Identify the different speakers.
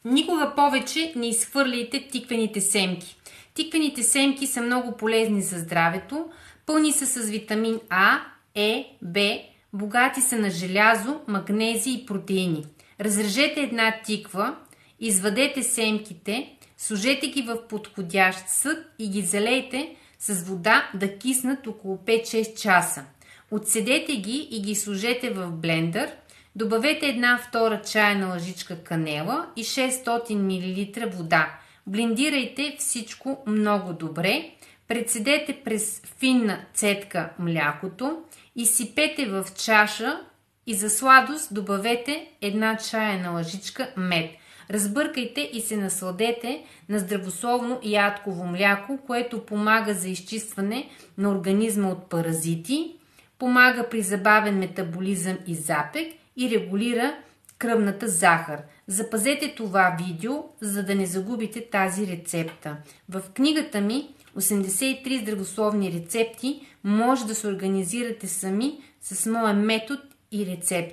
Speaker 1: Никога повече не изхвърляйте тиквените семки. Тиквените семки са много полезни за здравето, пълни са с витамин А, Е, Б, богати са на желязо, магнезий и протеини. Разрежете една тиква, извадете семките, сложете ги в подходящ съд и ги залейте с вода да киснат около 5-6 часа. Отседете ги и ги сложете в блендър. Добавете една втора чайна лъжичка канела и 600 мл вода. Блендирайте всичко много добре. Прецедете през финна цедка млякото, изсипете в чаша и за сладост добавете една чайна лъжичка мед. Разбъркайте и се насладете на здравословно ядково мляко, което помага за изчистване на организма от паразити, помага при забавен метаболизъм и запек и регулира кръвната захар. Запазете това видео, за да не загубите тази рецепта. В книгата ми 83 здравословни рецепти може да се организирате сами с моя метод и рецепт.